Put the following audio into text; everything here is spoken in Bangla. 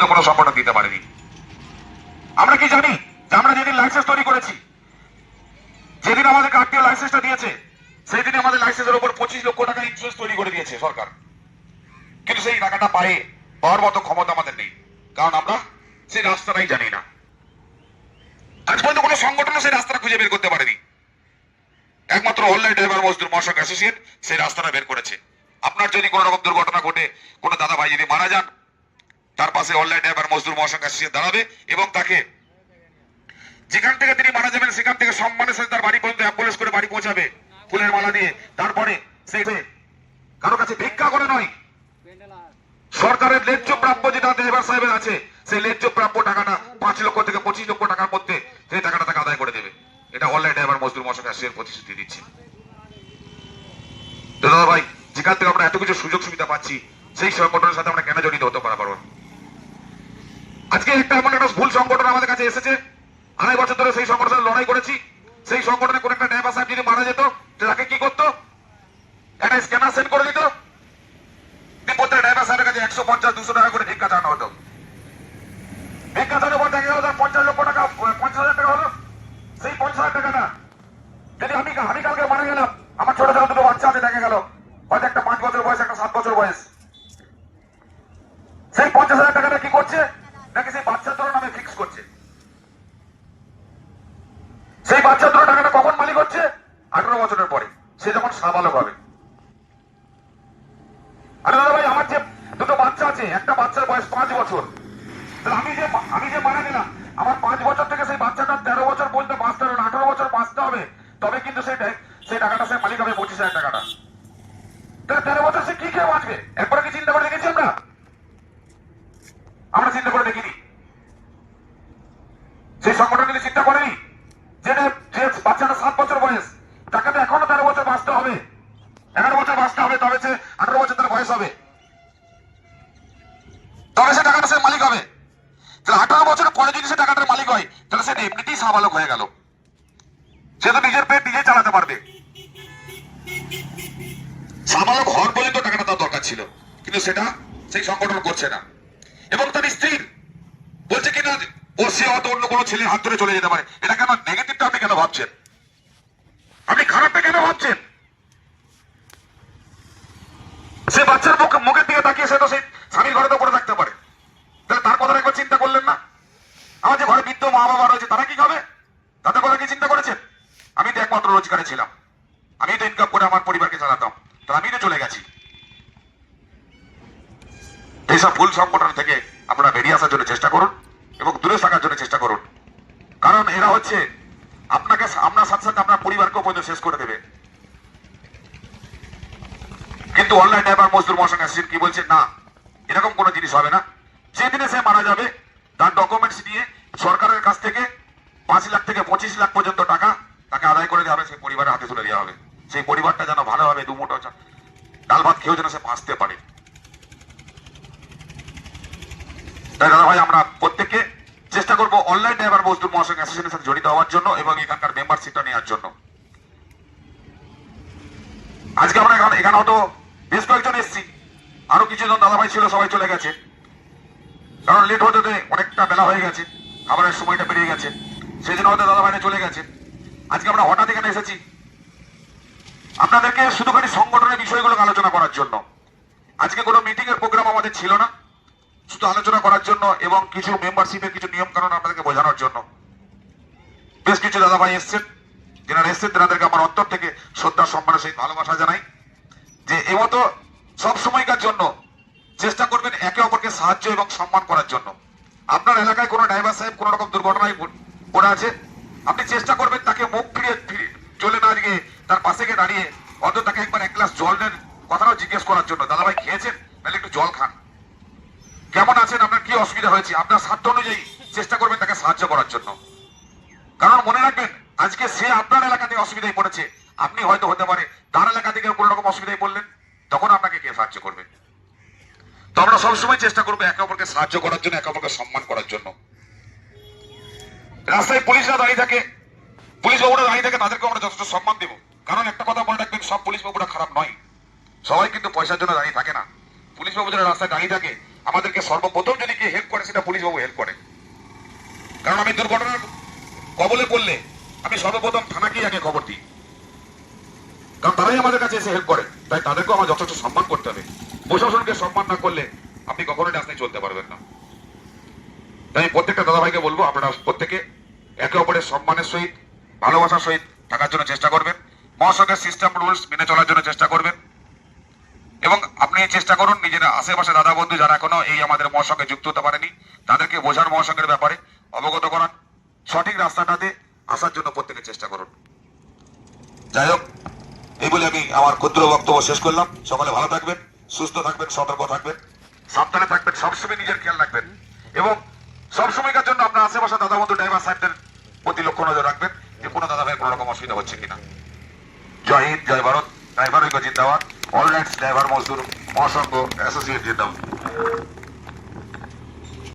পর্যন্ত কোনো সংগঠন দিতে পারেনি। আমরা কি জানি যে আমরা যেদিন লাইসেন্স তৈরি করেছি, যেদিন আমাদেরকে আরটিও লাইসেন্সটা দিয়েছে, সেই দিনে আমাদের লাইসেন্সের উপর 25 লক্ষ টাকা ইন্স্যুরেন্স তৈরি করে দিয়েছে সরকার। কিন্তু সেই টাকাটা পাওয়ার মতো ক্ষমতা আমাদের নেই, কারণ আমরা সেই রাস্তাটাই জানি না। আজ পর্যন্ত কোনো সংগঠন সেই রাস্তাটা খুঁজে বের করতে পারেনি। একমাত্র অনলাইন ড্রাইভার মজদুর মহাসংঘ অ্যাসোসিয়েট সেই রাস্তাটা বের করেছে। আপনার যদি কোনো রকম দুর্ঘটনা ঘটে, কোনো দাদা ভাই যদি মারা যান, তার পাশে অনলাইন ড্রাইভার মজদুর মহাসংঘ অ্যাসোসিয়েট দাঁড়াবে এবং তাকে যেখান থেকে তিনি মারা যাবেন সেখান থেকে সম্মানের সাথে তার বাড়ি পর্যন্ত অ্যাম্বুলেন্স করে বাড়ি পৌঁছাবে ফুলের মালা দিয়ে। তারপরে সেই কারো কাছে ভিক্ষা করে নয়, সরকারের ন্যায্য প্রাপ্য যেটা ড্রাইভার সাহেবের আছে, সেই ন্যায্য প্রাপ্য টাকাটা 5 লক্ষ থেকে 25 লক্ষ টাকার মধ্যে সেই টাকাটা তাকে আদায় করে দেবে। এটা অনলাইন ড্রাইভার মজদুর মহাসংঘ অ্যাসোসিয়েশন প্রতিশ্রুতি দিচ্ছে। তো দাদা ভাই, যেখান থেকে আমরা এত কিছু সুযোগ সুবিধা পাচ্ছি, সেই সংগঠনের সাথে আমরা কেন জড়িত হতে পারবো না? আজকে একটা এমন একটা ভুল সংগঠন আমাদের কাছে এসেছে, 2.5 বছর ধরে সেই সংগঠনের লড়াই করেছি। সেই সংগঠনে কোন একটা ড্রাইভার সাহেব যদি মারা যেত, তাকে কি করতো? একটা স্ক্যানার সেন্ড করে দিত, প্রত্যেক ড্রাইভার সাহেবের কাছে 150-200 টাকা করে ভিক্ষা চালানো হতো। ভিক্ষা চালানোর পর দেখা গেল 50 লক্ষ টাকা, 50,000 টাকা হলো। সেই 50,000 টাকাটা যদি আমি কালকে মারা গেলাম, আমার ছোট ছোট 2 বাচ্চা আছে, দেখা গেল হয়তো একটা 5 বছর বয়স, একটা 7 বছর বয়স, সেই 50,000 টাকাটা কি করছে? নাকি সেই বাচ্চাদের নামে ফিক্স করছে। সেই বাচ্চাদের টাকাটা কখন মালিক হচ্ছে? 18 বছরের পরে, সে যখন সাবালক হবে। আরে দাদা ভাই, আমার যে 2টো বাচ্চা আছে, একটা বাচ্চার বয়স 5 বছর, আমি যে মারা গেলাম, আমার 5 বছর থেকে সেই বাচ্চাটা 13 বছর পর্যন্ত বাঁচতে হবে, 18 বছর বাঁচতে হবে, তবে কিন্তু সেই টাকাটা সে মালিক হবে 25,000 টাকাটা। তাহলে 13 বছর সে কি খেয়ে বাঁচবে? একবার কি চিন্তা করে দেখেছি আমরা চিন্তা করে দেখিনি। সেই সংগঠন কিন্তু চিন্তা করেনি যে বাচ্চাটা 7 বছর বয়স, টাকাটা এখনো 13 বছর বাঁচতে হবে, 11 বছর বাঁচতে হবে, তবে সে 18 বছর তার বয়স হবে, তবে সে টাকাটা সে মালিক হবে। তাহলে 18 বছরের পরে যদি সে টাকাটার মালিক হয়, তাহলে সে এমনিতেই সাবালক হয়ে গেল, সে তো নিজের পেট নিজে চালাতে পারবে। সাবালক হওয়ার পর্যন্ত টাকাটা তার দরকার ছিল, কিন্তু সেটা সেই সংগঠন করছে না। এবং তার স্ত্রীর বলছে কিনা ও সে হয়তো অন্য কোনো ছেলের হাত ধরে চলে যেতে পারে। এটা কেন নেগেটিভটা আপনি কেন ভাবছেন? আপনি খারাপটা কেন ভাবছেন? সে বাচ্চার মুখের দিকে তাকিয়ে সে তো সেই স্বামীর ঘরে তো পড়ে থাকতে পারে। তাহলে তার কথা একবার চিন্তা করলেন না? আমার যে ঘরে বৃদ্ধ মা বাবা রয়েছে, তারা কি খাবে? তাদের কথা কি চিন্তা করেছেন? আমি তো একমাত্র রোজগারে ছিলাম, আমি তো ইনকাম করে আমার পরিবারকে চালাতাম, তাহলে আমি তো চলে গেছি। এইসব ভুল সংগঠন থেকে আপনারা বেরিয়ে আসার জন্য চেষ্টা করুন এবং দূরে থাকার জন্য চেষ্টা করুন, কারণ এরা হচ্ছে আপনাকে আপনার সাথে সাথে আপনার পরিবারকেও পর্যন্ত শেষ করে দেবে। কিন্তু অনলাইন ড্রাইভার মজদুর মহাসংঘ অ্যাসোসিয়েশন কি বলছে? না, এরকম কোনো জিনিস হবে না। যেদিনে সে মারা যাবে, তার ডকুমেন্টস নিয়ে সরকারের কাছ থেকে 5 লাখ থেকে 25 লাখ পর্যন্ত টাকা তাকে আদায় করে দেওয়া হবে, সেই পরিবারের হাতে তুলে দেওয়া হবে। সেই পরিবারটা যেন ভালোভাবে 2 মুঠো ডাল ভাত খেয়েও যেন সে বাঁচতে পারে। তাই দাদা ভাই, আমরা প্রত্যেককে চেষ্টা করবো অনলাইন ড্রাইভার মজদুর মহাসংঘ অ্যাসোসিয়েশনের সাথে জড়িত হওয়ার জন্য এবং এখানকার মেম্বারশিপটা নেওয়ার জন্য। আজকে আমরা এখানে হয়তো বেশ কয়েকজন এসেছি, আরো কিছুজন দাদা ভাই ছিল, সবাই চলে গেছে, কারণ লেট হতে অনেকটা বেলা হয়ে গেছে, খাবারের সময়টা পেরিয়ে গেছে, সেই জন্য হয়তো দাদা ভাইরা চলে গেছে। আজকে আমরা হঠাৎ এখানে এসেছি আপনাদেরকে শুধুখানি সংগঠনের বিষয়গুলো আলোচনা করার জন্য। আজকে কোনো মিটিং এর প্রোগ্রাম আমাদের ছিল না, শুধু আলোচনা করার জন্য এবং কিছু মেম্বারশিপের কিছু নিয়ম কানুন আপনাদেরকে বোঝানোর জন্য। বেশ কিছু দাদা ভাই এসছেন, যারা এসছেন তাদেরকে আমার অন্তর থেকে শ্রদ্ধা সম্মানের সহিত ভালোবাসা জানাই, যে এমতো সব সময়কার জন্য চেষ্টা করবেন একে অপরকে সাহায্য এবং সম্মান করার জন্য। আপনার এলাকায় কোনো ড্রাইভার সাহেব কোন রকম দুর্ঘটনায় পড়ে আছে, আপনি চেষ্টা করবেন তাকে মুখ ফিরিয়ে চলে না গিয়ে তার পাশে গিয়ে দাঁড়িয়ে অন্তত তাকে একবার 1 গ্লাস জলের কথাটাও জিজ্ঞেস করার জন্য, দাদা ভাই খেয়েছেন, তাহলে একটু জল খান, কেমন আছেন, আপনার কি অসুবিধা হয়েছে, আপনার সাধ্য অনুযায়ী চেষ্টা করবেন তাকে সাহায্য করার জন্য। কারণ মনে রাখবেন, আজকে সে আপনার এলাকা থেকে অসুবিধায় পড়েছে, আপনি হয়তো হতে পারে তার এলাকা থেকে কোন রকম অসুবিধায় পড়লেন, তখন আপনাকে কে সাহায্য করবে? তো আমরা সবসময় চেষ্টা করবো একে অপরকে সাহায্য করার জন্য, একে অপরকে সম্মান করার জন্য। রাস্তায় পুলিশরা দাঁড়িয়ে থাকে, পুলিশ বাবুরা দাঁড়িয়ে থাকে, তাদেরকে আমরা যথেষ্ট সম্মান দেবো। কারণ একটা কথা মনে রাখবেন, সব পুলিশ বাবুরা খারাপ নয়, সবাই কিন্তু পয়সার জন্য দাঁড়িয়ে থাকে না। পুলিশ বাবু যারা রাস্তায় দাঁড়িয়ে থাকে, আমাদেরকে সর্বপ্রথম যদি কে হেল্প করে পারে সেটা পুলিশ বাবু হেল্প করে। কারণ আমি দুর্ঘটনার কবলে পড়লে আমি সর্বপ্রথম থানাকেই আগে খবর দিই, কারণ তারাই আমাদের কাছে এসে হেল্প করে। তাই তাদেরকেও আমার যথেষ্ট সম্মান করতে হবে। প্রশাসনকে সম্মান না করলে আপনি কখনোই রাস্তায় চলতে পারবেন না। তাই আমি প্রত্যেকটা দাদাভাইকে বলবো, আপনারা প্রত্যেকে একে অপরের সম্মানের সহিত ভালোবাসার সহিত থাকার জন্য চেষ্টা করবেন। মহাসড়কের সিস্টেম রুলস মেনে চলার জন্য চেষ্টা করবেন। এবং আপনি চেষ্টা করুন নিজের আশেপাশে দাদা বন্ধু যারা এখনো এই আমাদের মহাসড়কে যুক্ত হতে পারেনি তাদেরকে বোঝার মহাসড়কের ব্যাপারে অবগত করান, সঠিক রাস্তাটাতে আসার জন্য প্রত্যেকে চেষ্টা করুন। যাই হোক, এই বলে আমি আমার ক্ষুদ্র বক্তব্য শেষ করলাম। সকলে ভালো থাকবেন, সুস্থ থাকবেন, সতর্ক থাকবেন, সাবধানে থাকবেন, সবসময় নিজের খেয়াল রাখবেন এবং সবসময়কার জন্য আপনার আশেপাশে দাদা বন্ধু ড্রাইভার সাহেবদের প্রতি লক্ষ্য নজর রাখবেন যে কোনো দাদা ভাই কোনো রকম অসুবিধা হচ্ছে কিনা। জয় হিন্দ, জয় ভারত, ড্রাইভার ঐক্য জিন্দাবাদ, অল রাইটস ড্রাইভার মজদুর মহাসংঘ অ্যাসোসিয়েট জিন্দাবাদ।